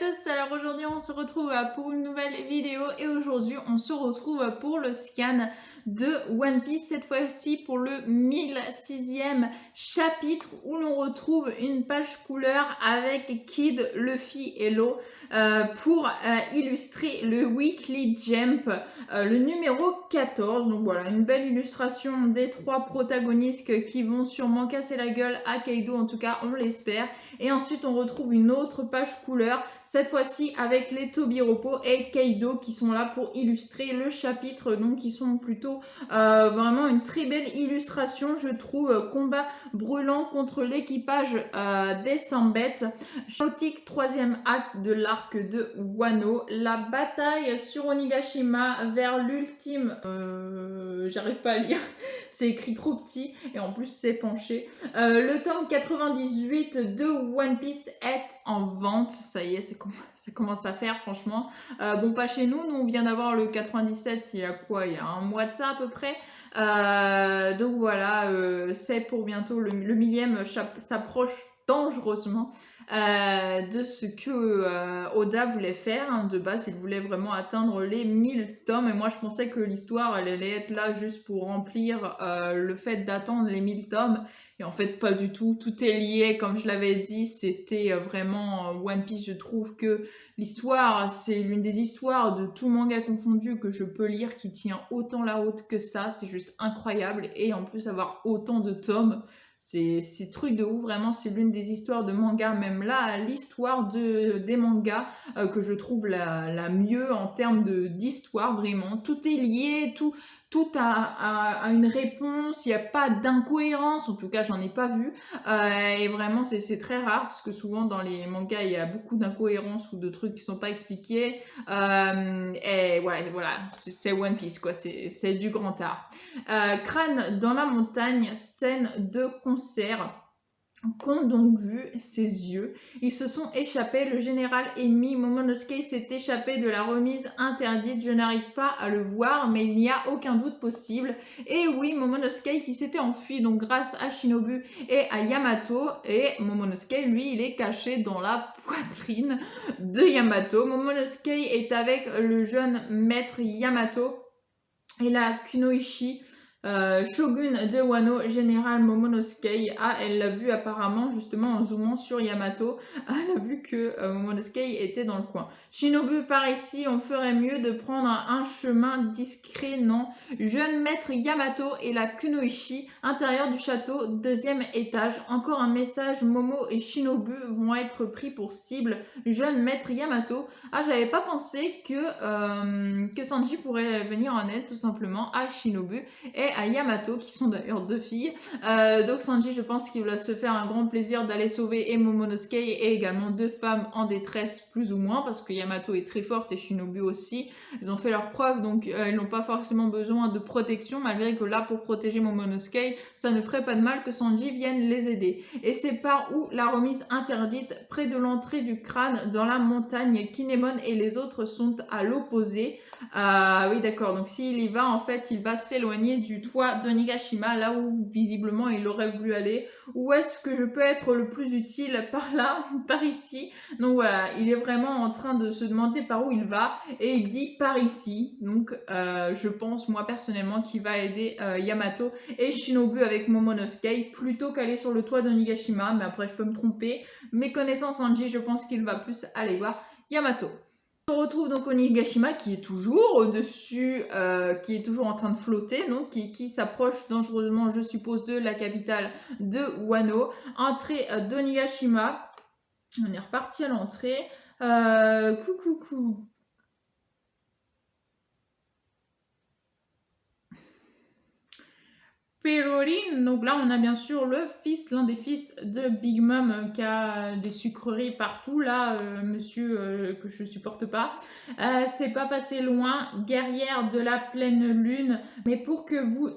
tous, alors aujourd'hui on se retrouve pour une nouvelle vidéo et aujourd'hui on se retrouve pour le scan de One Piece, cette fois-ci pour le 1006e chapitre où l'on retrouve une page couleur avec Kid, Luffy et Law pour illustrer le Weekly Jump, le numéro 14. Donc voilà, une belle illustration des trois protagonistes qui vont sûrement casser la gueule à Kaido, en tout cas on l'espère. Et ensuite on retrouve une autre page couleur, cette fois-ci avec les Tobiropo et Kaido qui sont là pour illustrer le chapitre. Donc ils sont plutôt vraiment une très belle illustration, je trouve. Combat brûlant contre l'équipage des Sambets. Chaotique, troisième acte de l'arc de Wano. La bataille sur Onigashima vers l'ultime... j'arrive pas à lire. C'est écrit trop petit et en plus c'est penché. Le tome 98 de One Piece est en vente. Ça y est, ça commence à faire franchement. Bon, pas chez nous. Nous, on vient d'avoir le 97 il y a quoi? Il y a un mois de ça à peu près. Donc voilà, c'est pour bientôt. Le 1000e s'approche dangereusement de ce que Oda voulait faire. Hein. De base, il voulait vraiment atteindre les 1000 tomes et moi je pensais que l'histoire elle allait être là juste pour remplir le fait d'attendre les 1000 tomes et en fait pas du tout. Tout est lié, comme je l'avais dit, c'était vraiment One Piece. Je trouve que l'histoire, c'est l'une des histoires de tout manga confondu que je peux lire qui tient autant la route que ça. C'est juste incroyable et en plus avoir autant de tomes, c'est truc de ouf, vraiment. C'est l'une des histoires de manga, même là, l'histoire des mangas que je trouve la mieux en termes d'histoire, vraiment. Tout est lié, tout a une réponse, il n'y a pas d'incohérence, en tout cas j'en ai pas vu, et vraiment c'est très rare parce que souvent dans les mangas il y a beaucoup d'incohérences ou de trucs qui sont pas expliqués, et ouais, voilà, c'est One Piece quoi, c'est du grand art. Crâne dans la montagne, scène de concert. Qu'ont donc vu ses yeux? Ils se sont échappés, le général ennemi Momonosuke s'est échappé de la remise interdite. Je n'arrive pas à le voir, mais il n'y a aucun doute possible. Et oui, Momonosuke qui s'était enfui donc grâce à Shinobu et à Yamato. Et Momonosuke, lui, il est caché dans la poitrine de Yamato. Momonosuke est avec le jeune maître Yamato et la Kunoichi. Shogun de Wano, général Momonosuke. Ah, elle l'a vu apparemment justement en zoomant sur Yamato. Elle a vu que Momonosuke était dans le coin. Shinobu, par ici, on ferait mieux de prendre un chemin discret, non? Jeune maître Yamato et la Kunoichi, intérieur du château, deuxième étage. Encore un message, Momo et Shinobu vont être pris pour cible. Jeune maître Yamato. Ah, j'avais pas pensé que Sanji pourrait venir en aide tout simplement à Shinobu et à Yamato, qui sont d'ailleurs deux filles. Donc Sanji, je pense qu'il va se faire un grand plaisir d'aller sauver et Momonosuke et également deux femmes en détresse plus ou moins, parce que Yamato est très forte et Shinobu aussi. Ils ont fait leurs preuves, donc ils n'ont pas forcément besoin de protection, malgré que là, pour protéger Momonosuke, ça ne ferait pas de mal que Sanji vienne les aider. Et c'est par où la remise interdite, près de l'entrée du crâne dans la montagne. Kinemon et les autres sont à l'opposé. Oui, d'accord, donc s'il y va, en fait, il va s'éloigner du toit d'Onigashima, là où visiblement il aurait voulu aller. Où est-ce que je peux être le plus utile? Par là, par ici. Donc voilà, il est vraiment en train de se demander par où il va et il dit par ici. Donc je pense moi personnellement qu'il va aider Yamato et Shinobu avec Momonosuke plutôt qu'aller sur le toit d'Onigashima, mais après je peux me tromper. Mes connaissances Sanji, je pense qu'il va plus aller voir Yamato. On retrouve donc Onigashima qui est toujours au-dessus, qui est toujours en train de flotter, donc qui s'approche dangereusement, je suppose, de la capitale de Wano. Entrée d'Onigashima. On est reparti à l'entrée. Coucou. Péroline, donc là on a bien sûr le fils, l'un des fils de Big Mom qui a des sucreries partout, là monsieur que je supporte pas. C'est pas passé loin, guerrière de la pleine lune, mais pour que vous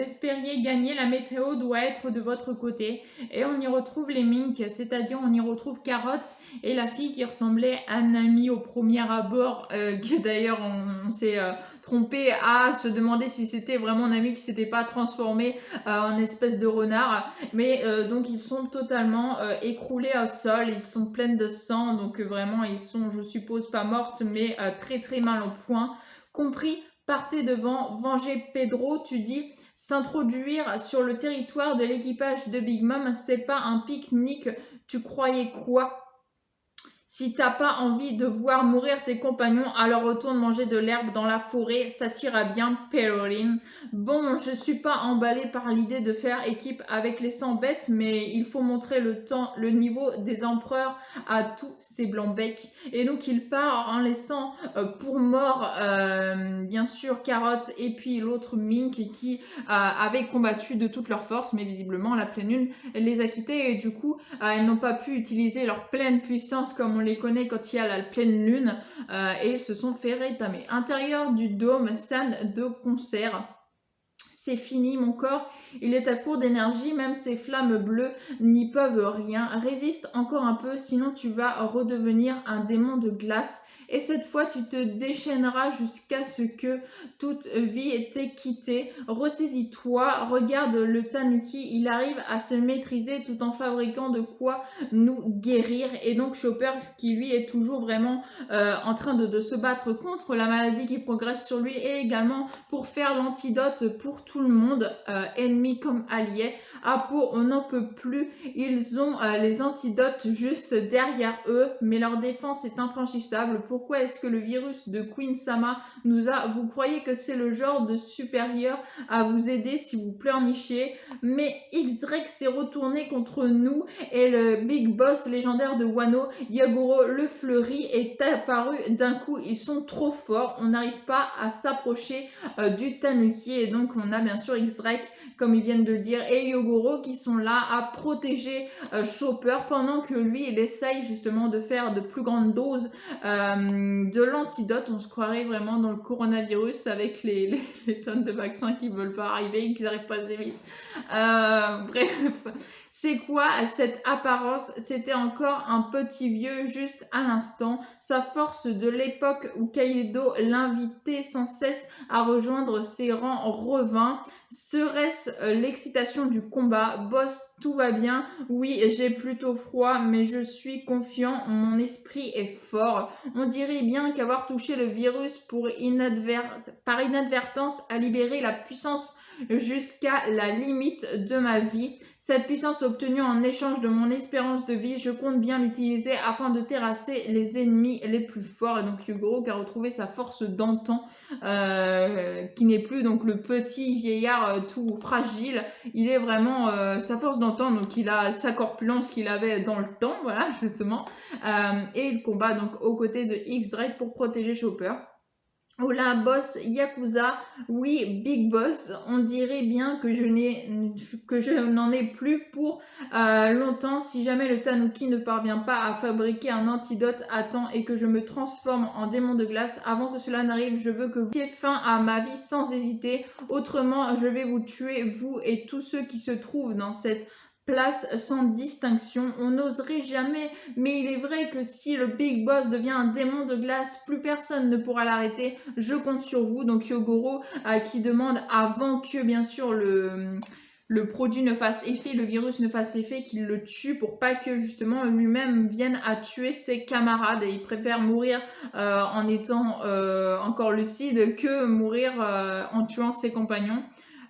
espériez gagner, la météo doit être de votre côté. Et on y retrouve les Mink, c'est-à-dire on y retrouve Carotte et la fille qui ressemblait à Nami au premier abord, que d'ailleurs on s'est trompé à se demander si c'était vraiment Nami qui s'était pas transformé transformé en espèce de renard. Mais donc ils sont totalement écroulés au sol, ils sont pleins de sang, donc vraiment ils sont, je suppose, pas mortes, mais très très mal au point. Compris, partez devant, vengez Pedro, tu dis. S'introduire sur le territoire de l'équipage de Big Mom, c'est pas un pique-nique. Tu croyais quoi? Si t'as pas envie de voir mourir tes compagnons, alors retourne manger de l'herbe dans la forêt, ça t'ira bien, Péroline. Bon, je suis pas emballée par l'idée de faire équipe avec les 100 bêtes, mais il faut montrer le niveau des empereurs à tous ces blancs becs. Et donc il part en laissant pour mort, bien sûr, Carotte et puis l'autre Mink qui avaient combattu de toute leur force, mais visiblement la pleine lune les a quittés et du coup elles n'ont pas pu utiliser leur pleine puissance comme on les connaît quand il y a la pleine lune et ils se sont fait rétamer. Intérieur du dôme, scène de concert. C'est fini, mon corps, il est à court d'énergie, même ces flammes bleues n'y peuvent rien. Résiste encore un peu, sinon tu vas redevenir un démon de glace. Et cette fois, tu te déchaîneras jusqu'à ce que toute vie t'ait quitté. Ressaisis-toi, regarde le tanuki, il arrive à se maîtriser tout en fabriquant de quoi nous guérir. Et donc Chopper, qui lui est toujours vraiment en train de se battre contre la maladie qui progresse sur lui et également pour faire l'antidote pour tout le monde, ennemis comme alliés. Ah, pour on n'en peut plus, ils ont les antidotes juste derrière eux, mais leur défense est infranchissable. Pourquoi est-ce que le virus de Queen Sama nous a... Vous croyez que c'est le genre de supérieur à vous aider si vous pleurnichez? Mais X-Drake s'est retourné contre nous et le Big Boss légendaire de Wano, Yagoro le Fleuri, est apparu d'un coup. Ils sont trop forts, on n'arrive pas à s'approcher du Tanuki et donc on a bien sûr X-Drake comme ils viennent de le dire et Yogoro qui sont là à protéger Chopper pendant que lui il essaye justement de faire de plus grandes doses de l'antidote. On se croirait vraiment dans le coronavirus avec les tonnes de vaccins qui veulent pas arriver et qui n'arrivent pas assez vite. Bref, c'est quoi cette apparence? C'était encore un petit vieux juste à l'instant. Sa force de l'époque où Kaido l'invitait sans cesse à rejoindre ses rangs revint. Serait-ce l'excitation du combat? Boss, tout va bien. Oui, j'ai plutôt froid, mais je suis confiant. Mon esprit est fort. On dirait bien qu'avoir touché le virus par inadvertance a libéré la puissance jusqu'à la limite de ma vie. Cette puissance obtenue en échange de mon espérance de vie, je compte bien l'utiliser afin de terrasser les ennemis les plus forts. Et donc Yogoro qui a retrouvé sa force d'antan, qui n'est plus donc le petit vieillard tout fragile. Il est vraiment sa force d'antan, donc il a sa corpulence qu'il avait dans le temps, voilà justement. Et il combat donc aux côtés de X-Drake pour protéger Chopper. Hola, boss Yakuza, oui, Big Boss, on dirait bien que je n'en ai plus pour longtemps. Si jamais le Tanuki ne parvient pas à fabriquer un antidote à temps et que je me transforme en démon de glace, avant que cela n'arrive, je veux que vous mettiez fin à ma vie sans hésiter. Autrement, je vais vous tuer, vous et tous ceux qui se trouvent dans cette place sans distinction. On n'oserait jamais, mais il est vrai que si le Big Boss devient un démon de glace, plus personne ne pourra l'arrêter. Je compte sur vous. Donc Yogoro qui demande avant que bien sûr le produit ne fasse effet, le virus ne fasse effet, qu'il le tue pour pas que justement lui-même vienne à tuer ses camarades. Et il préfère mourir en étant encore lucide que mourir en tuant ses compagnons.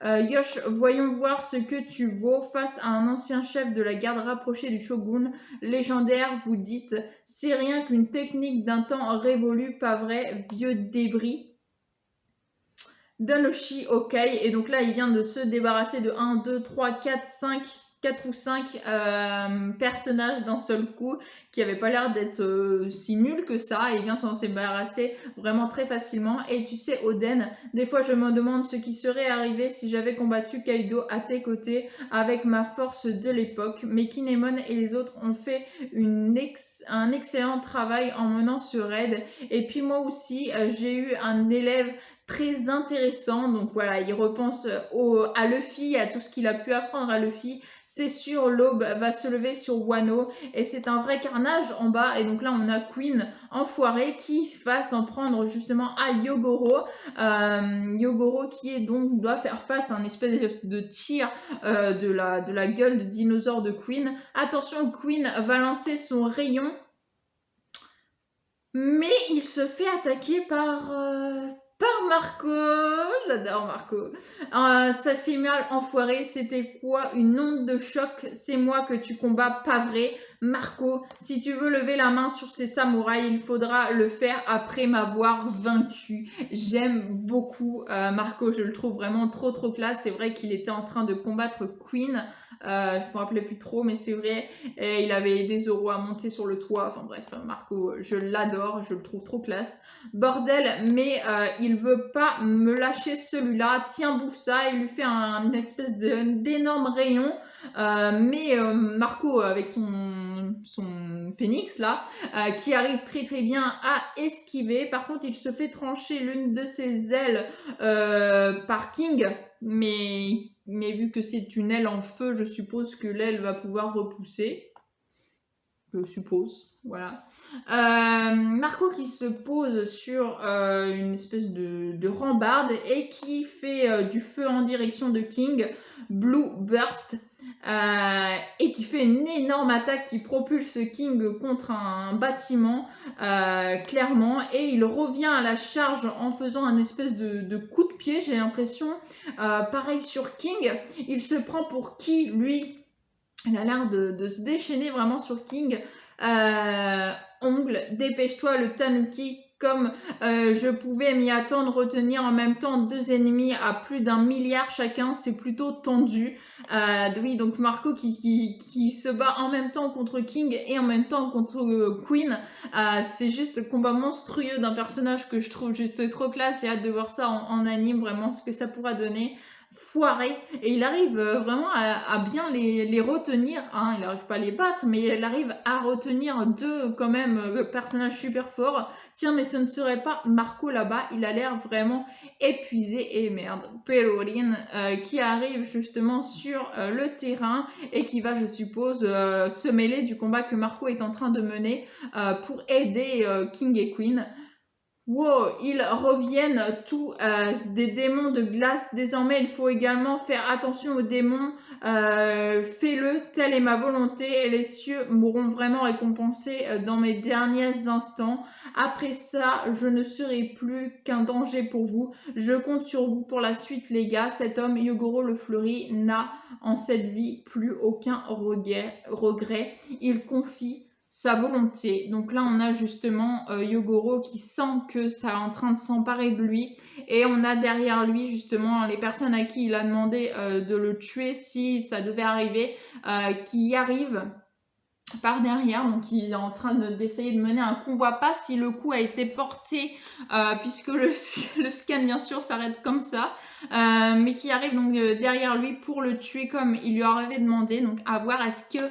Yosh, voyons voir ce que tu vaux face à un ancien chef de la garde rapprochée du shogun. Légendaire, vous dites, c'est rien qu'une technique d'un temps révolu, pas vrai, vieux débris. Danoshi, ok. Et donc là, il vient de se débarrasser de 1, 2, 3, 4, 5... 4 ou 5 personnages d'un seul coup qui n'avaient pas l'air d'être si nuls que ça et il vient s'en débarrasser vraiment très facilement. Et tu sais Oden, des fois je me demande ce qui serait arrivé si j'avais combattu Kaido à tes côtés avec ma force de l'époque, mais Kinemon et les autres ont fait un excellent travail en menant ce raid et puis moi aussi j'ai eu un élève très intéressant. Donc voilà, il repense à Luffy, à tout ce qu'il a pu apprendre à Luffy. C'est sûr, l'aube va se lever sur Wano et c'est un vrai carnage en bas. Et donc là, on a Queen enfoiré qui va s'en prendre justement à Yogoro. Yogoro qui est donc doit faire face à un espèce de tir de la gueule de dinosaure de Queen. Attention, Queen va lancer son rayon. Mais il se fait attaquer par Marco. J'adore Marco. Ça fait mal, enfoiré. C'était quoi? Une onde de choc. C'est moi que tu combats, pas vrai. Marco, si tu veux lever la main sur ces samouraïs, il faudra le faire après m'avoir vaincu. J'aime beaucoup Marco. Je le trouve vraiment trop classe. C'est vrai qu'il était en train de combattre Queen. Je me rappelais plus trop, mais c'est vrai. Et il avait aidé Zoro à monter sur le toit. Enfin bref, Marco, je l'adore. Je le trouve trop classe. Bordel, mais il veut pas me lâcher celui-là. Tiens, bouffe ça. Il lui fait une espèce d'énorme rayon. Mais Marco, avec son phénix là, qui arrive très bien à esquiver. Par contre, il se fait trancher l'une de ses ailes par King. Mais vu que c'est une aile en feu, je suppose que l'aile va pouvoir repousser. Je suppose, voilà. Marco qui se pose sur une espèce de rambarde et qui fait du feu en direction de King, Blue Burst, et qui fait une énorme attaque qui propulse King contre un bâtiment, clairement, et il revient à la charge en faisant un espèce de coup de pied, j'ai l'impression, pareil sur King. Il se prend pour qui, lui? Il a l'air de se déchaîner vraiment sur King. Ongle, dépêche-toi, le Tanuki, comme je pouvais m'y attendre, retenir en même temps deux ennemis à plus d'1 milliard chacun, c'est plutôt tendu. Oui, donc Marco qui se bat en même temps contre King et en même temps contre Queen. C'est juste un combat monstrueux d'un personnage que je trouve juste trop classe. J'ai hâte de voir ça en anime, vraiment ce que ça pourra donner. Foiré, et il arrive vraiment à bien les retenir, hein. Il n'arrive pas à les battre, mais il arrive à retenir deux quand même personnages super forts. Tiens, mais ce ne serait pas Marco là-bas, il a l'air vraiment épuisé. Et merde, Perorine qui arrive justement sur le terrain et qui va, je suppose, se mêler du combat que Marco est en train de mener pour aider King et Queen. Wow, ils reviennent tous des démons de glace. Désormais, il faut également faire attention aux démons. Fais-le, telle est ma volonté. Et les cieux m'auront vraiment récompensé dans mes derniers instants. Après ça, je ne serai plus qu'un danger pour vous. Je compte sur vous pour la suite, les gars. Cet homme, Yogoro le Fleuri, n'a en cette vie plus aucun regret. Il confie sa volonté. Donc là, on a justement Yogoro qui sent que ça est en train de s'emparer de lui. Et on a derrière lui justement les personnes à qui il a demandé de le tuer si ça devait arriver, qui y arrivent par derrière, donc il est en train d'essayer de mener un convoi, pas si le coup a été porté, puisque le scan bien sûr s'arrête comme ça, mais qui arrive donc derrière lui pour le tuer comme il lui avait demandé. Donc à voir, est-ce que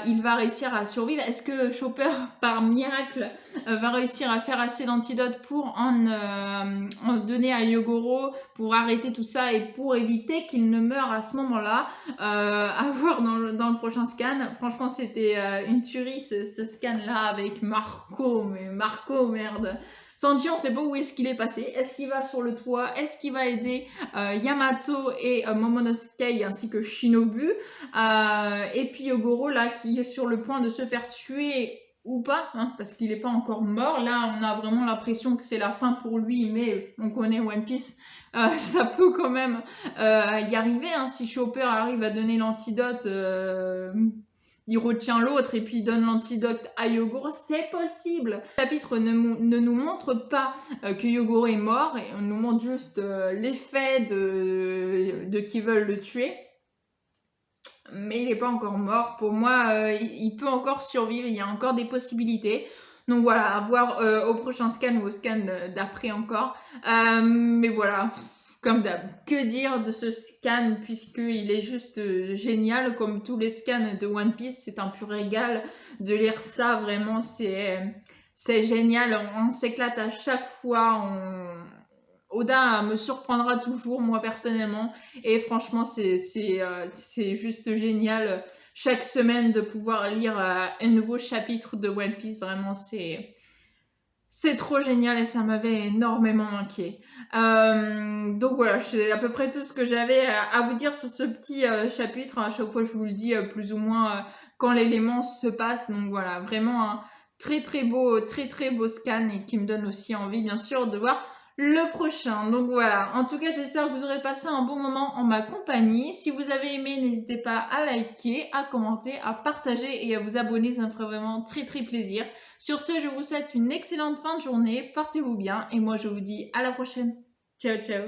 il va réussir à survivre, est-ce que Chopper par miracle va réussir à faire assez d'antidotes pour en donner à Yogoro pour arrêter tout ça et pour éviter qu'il ne meure à ce moment-là. À voir dans le prochain scan. Franchement, c'était une tuerie ce scan-là avec Marco. Mais Marco, merde. Sanji, on sait pas où est-ce qu'il est passé. Est-ce qu'il va sur le toit? Est-ce qu'il va aider Yamato et Momonosuke ainsi que Shinobu? Et puis Yogoro là qui est sur le point de se faire tuer ou pas, hein, parce qu'il n'est pas encore mort. Là, on a vraiment l'impression que c'est la fin pour lui, mais on connaît One Piece. Ça peut quand même y arriver, hein, si Chopper arrive à donner l'antidote, il retient l'autre et puis il donne l'antidote à Yogoro, c'est possible. Le chapitre ne nous montre pas que Yogoro est mort, et on nous montre juste l'effet de qui veulent le tuer. Mais il n'est pas encore mort. Pour moi, il peut encore survivre, il y a encore des possibilités. Donc voilà, à voir au prochain scan ou au scan d'après encore. Mais voilà, comme d'hab. Que dire de ce scan puisqu'il est juste génial, comme tous les scans de One Piece. C'est un pur régal de lire ça, vraiment, c'est génial. On s'éclate à chaque fois, Oda me surprendra toujours, moi personnellement. Et franchement, c'est juste génial chaque semaine de pouvoir lire un nouveau chapitre de One Piece. Vraiment, c'est trop génial et ça m'avait énormément manqué. Donc voilà, c'est à peu près tout ce que j'avais à vous dire sur ce petit chapitre. À chaque fois, je vous le dis plus ou moins quand l'élément se passe. Donc voilà, vraiment un très très beau scan et qui me donne aussi envie, bien sûr, de voir le prochain. Donc voilà, en tout cas, j'espère que vous aurez passé un bon moment en ma compagnie. Si vous avez aimé, n'hésitez pas à liker, à commenter, à partager et à vous abonner. Ça me ferait vraiment très très plaisir. Sur ce, je vous souhaite une excellente fin de journée, portez-vous bien et moi je vous dis à la prochaine. Ciao ciao.